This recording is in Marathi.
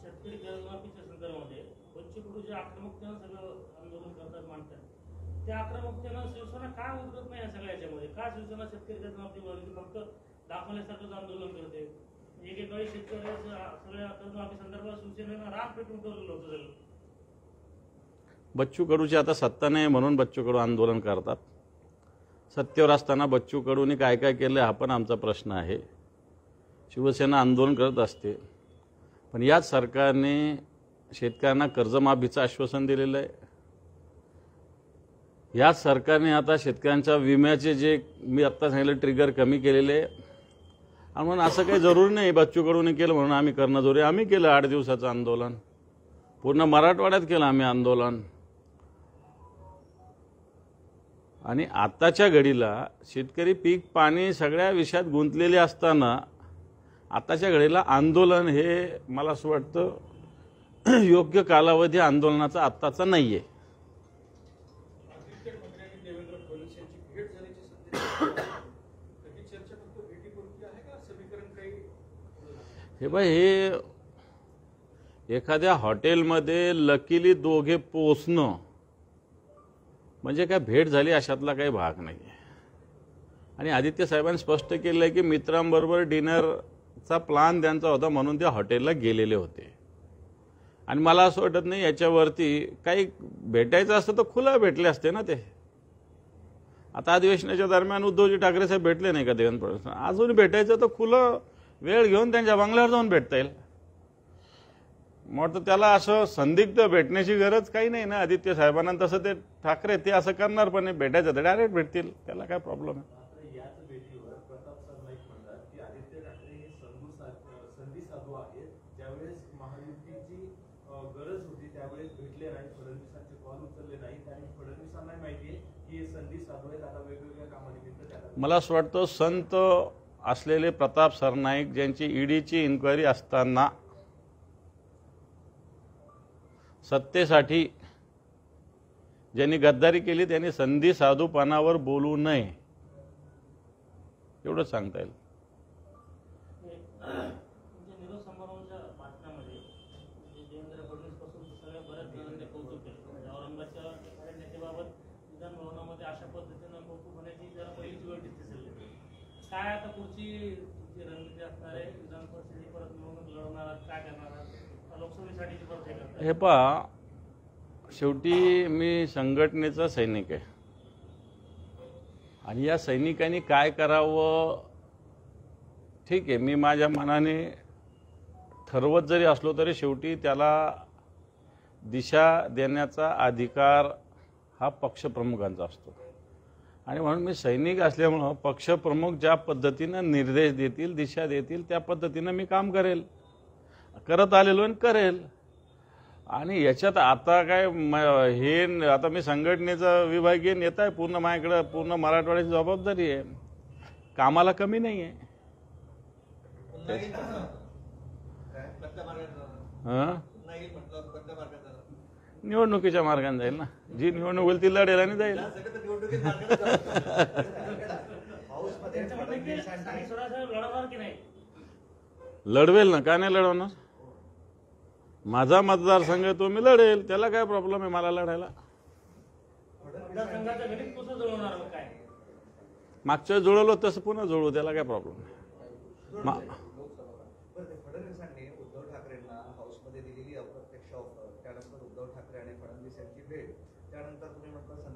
शेतकरी कर्जमाफीच्या संदर्भामध्ये बच्चू कडू जे आक्रमकतेनं सगळं आंदोलन करतात मांडतात त्या आक्रमकतेनं शिवसेना का उतरत नाही या सगळ्या याच्यामध्ये? का शिवसेना शेतकरी कर्जमाफी फक्त दाखवण्यासारखंच आंदोलन करते? एकेकाळी शेतकऱ्याच्या सगळ्या कर्जमाफी संदर्भात शिवसेनेनं राम पेटून ठेवलेलं होतं सगळं. बच्चू कडूची आता सत्ता नाही म्हणून बच्चू कडू आंदोलन करतात. सत्तेवर असताना बच्चू कडूंनी काय काय केलं हा पण आमचा प्रश्न आहे. शिवसेना आंदोलन करत असते, पण याच सरकारने शेतकऱ्यांना कर्जमाफीचं आश्वासन दिलेलं आहे. याच सरकारने आता शेतकऱ्यांच्या विम्याचे जे मी आत्ता सांगितलं ट्रिगर कमी केलेले आहे. आणि म्हणून असं काही जरुरी नाही बच्चू कडूंनी केलं म्हणून आम्ही करणं जरुरी. आम्ही केलं 8 दिवसाचं आंदोलन, पूर्ण मराठवाड्यात केलं आम्ही आंदोलन. आणि आताच्या घडीला शेतकरी पीक पाणी सगळ्या विषयात गुंतलेले असताना आताच्या घडीला आंदोलन हे मला असं वाटतं योग्य कालावधी आंदोलनाचा आत्ताचा नाही आहे. हे बाय हे एखाद्या हॉटेलमध्ये लकीली दोघे पोचणं म्हणजे काय भेट झाली अशातला काही भाग नाही आहे. आणि आदित्य साहेबांनी स्पष्ट केलं आहे की मित्रांबरोबर डिनरचा प्लॅन त्यांचा होता म्हणून ते हॉटेलला गेलेले होते. आणि मला असं वाटत नाही याच्यावरती काही भेटायचं असतं तर खुलं भेटले असते ना ते. आता अधिवेशनाच्या दरम्यान उद्धवजी ठाकरे साहेब भेटले नाही का देवेंद्र फडणवीस? अजून भेटायचं तर खुलं वेळ घेऊन त्यांच्या बंगल्यावर जाऊन भेटता येईल. मग त्याला असं संदिग्ध भेटण्याची गरज काही नाही ना आदित्य साहेबांना. तसं ते ठाकरे ते असं करणार पण नाही, भेटायचं तर डायरेक्ट भेटतील, त्याला काय प्रॉब्लेम आहे. याच भेटीवर प्रताप सरनाईक म्हणतात की आदित्य ठाकरे हे संधी साधू आहेत. ज्यावेळेस महायुतीची गरज होती त्यावेळेस भेटले नाही, फडणवीसांचे कॉल उचलले नाहीत आणि फडणवीसांना माहिती आहे की हे संधी साधू आहेत. आता वेगवेगळ्या कामानिमित्त त्याला मला असं वाटतं संत असलेले प्रताप सरनाईक ज्यांची ईडीची इन्क्वायरी असताना सत्तेसाठी ज्यांनी गद्दारी केली त्यांनी संधी साधूपणावर बोलू नये एवढं सांगता येईल. निरोप समारंभाच्या भाषणामध्ये देवेंद्र फडणवीस पासून सगळ्या बऱ्याच जणांनी कौतुक केलं. औरंगाबादच्या काही नेतेबाबत विधान भवनामध्ये अशा पद्धतीनं कौतुक होण्याची जरा पहिलीच वेळ दिसेल. काय आता पुढची जी रणनीती असणार आहे? विधान परिषदेची परत निवडणूक लढवणार, काय करणार, लोकसभेसाठीची परत हे करणार? हे पहा, शेवटी मी संघटनेचा सैनिक आहे आणि या सैनिकांनी काय करावं ठीक आहे, मी माझ्या मनाने ठरवत जरी असलो तरी शेवटी त्याला दिशा देण्याचा अधिकार हा पक्षप्रमुखांचा असतो. आणि म्हणून मी सैनिक असल्यामुळं पक्षप्रमुख ज्या पद्धतीनं निर्देश देतील, दिशा देतील त्या पद्धतीनं मी काम करेल, करत आलेलो आणि करेल. आणि याच्यात आता काय हे आता मी संघटनेचा विभागीय नेता आहे, पूर्ण माझ्याकडे पूर्ण मराठवाड्याची जबाबदारी आहे, कामाला कमी नाही आहे. निवडणुकीच्या मार्गाने जाईल ना, जी निवडणूक होईल ती लढेल आणि जाईल. लढवेल ना, का नाही लढवणार? माझा मतदारसंघ तो मी लढेल, त्याला काय प्रॉब्लेम आहे मला लढायला? मागच्या जुळवलं तसं पुन्हा जुळवू, त्याला काय प्रॉब्लेम आहे? फडणवीसांनी उद्धव ठाकरेंना हाऊसमध्ये दिलेली अप्रत्यक्ष ऑफर, त्यानंतर उद्धव ठाकरे आणि फडणवीस यांची भेट, त्यानंतर तुम्ही म्हणता